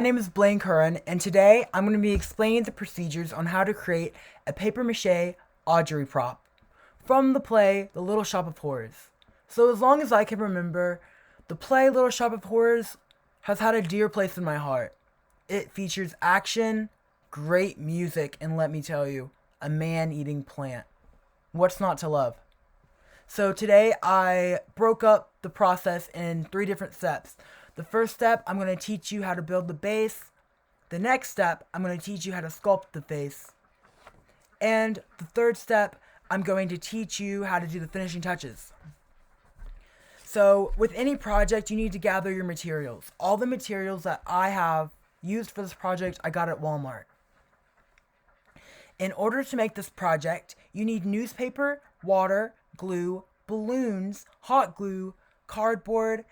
My name is Blaine Curran, and today I'm going to be explaining the procedures on how to create a papier-mâché Audrey Prop from the play The Little Shop of Horrors. So as long as I can remember, the play Little Shop of Horrors has had a dear place in my heart. It features action, great music, and let me tell you, a man-eating plant. What's not to love? So today I broke up the process in 3 different steps. The first step, I'm going to teach you how to build the base. The next step, I'm going to teach you how to sculpt the face. And the third step, I'm going to teach you how to do the finishing touches. So with any project, you need to gather your materials. All the materials that I have used for this project, I got at Walmart. In order to make this project, you need newspaper, water, glue, balloons, hot glue, cardboard,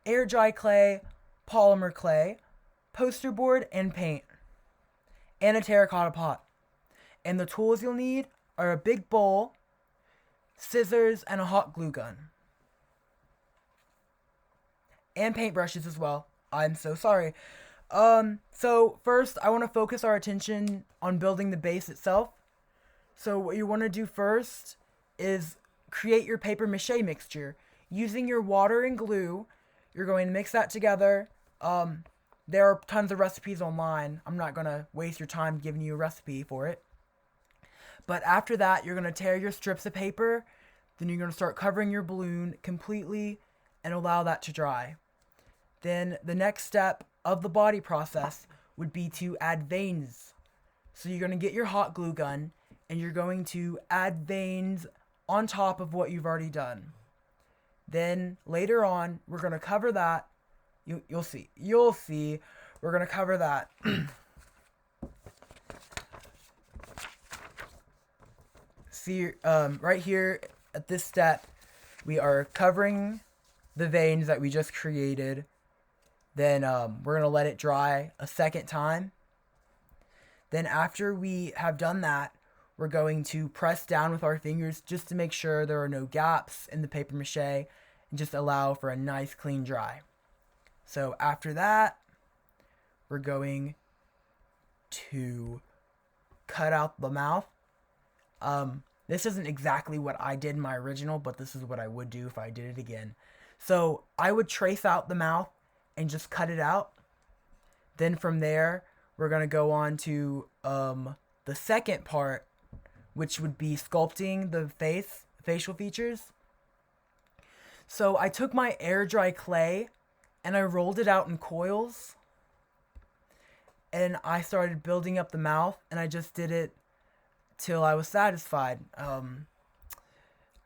air dry clay, polymer clay, poster board, and paint, and a terracotta pot. And the tools you'll need are a big bowl, scissors, and a hot glue gun. And paintbrushes as well. I'm so sorry. So first, I want to focus our attention on building the base itself. So what you want to do first is create your paper mache mixture. Using your water and glue, you're going to mix that together. There are tons of recipes online. I'm not going to waste your time giving you a recipe for it. But after that, you're going to tear your strips of paper. Then you're going to start covering your balloon completely and allow that to dry. Then the next step of the body process would be to add veins. So you're going to get your hot glue gun and you're going to add veins on top of what you've already done. Then later on, we're going to cover that. You'll see. We're going to cover that. See, right here at this step, we are covering the veins that we just created. Then we're going to let it dry a second time. Then after we have done that, we're going to press down with our fingers just to make sure there are no gaps in the paper mache and just allow for a nice clean dry. So after that, we're going to cut out the mouth. This isn't exactly what I did in my original, but this is what I would do if I did it again. So I would trace out the mouth and just cut it out. Then from there, we're going to go on to the second part, which would be sculpting the facial features. So I took my air dry clay and I rolled it out in coils. And I started building up the mouth, and I just did it till I was satisfied. I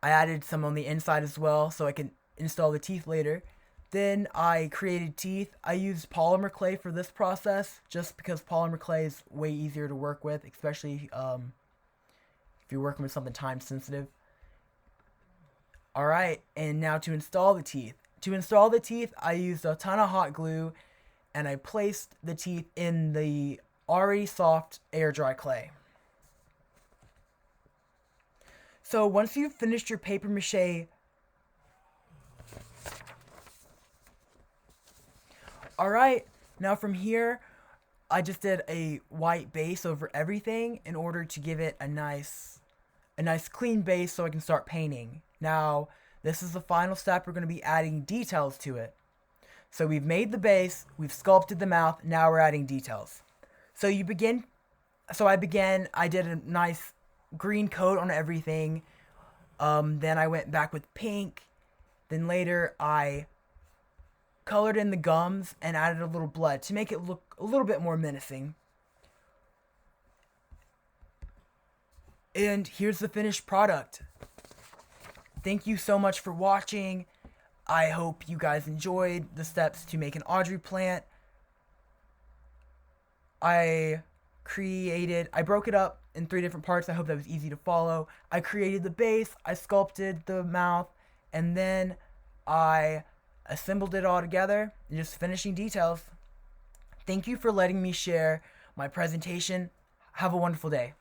added some on the inside as well so I can install the teeth later. Then I created teeth. I used polymer clay for this process just because polymer clay is way easier to work with, especially if you're working with something time sensitive. Alright, and now to install the teeth. To install the teeth, I used a ton of hot glue and I placed the teeth in the already soft air dry clay. So once you've finished your paper mache, alright, now from here, I just did a white base over everything in order to give it a nice clean base so I can start painting. Now, this is the final step. We're going to be adding details to it. So we've made the base, we've sculpted the mouth, now we're adding details. So I did a nice green coat on everything. Then I went back with pink. Then later I colored in the gums and added a little blood to make it look a little bit more menacing. And here's the finished product. Thank you so much for watching. I hope you guys enjoyed the steps to make an Audrey plant. I broke it up in 3 different parts. I hope that was easy to follow. I created the base, I sculpted the mouth, and then I assembled it all together and just finishing details. Thank you for letting me share my presentation. Have a wonderful day.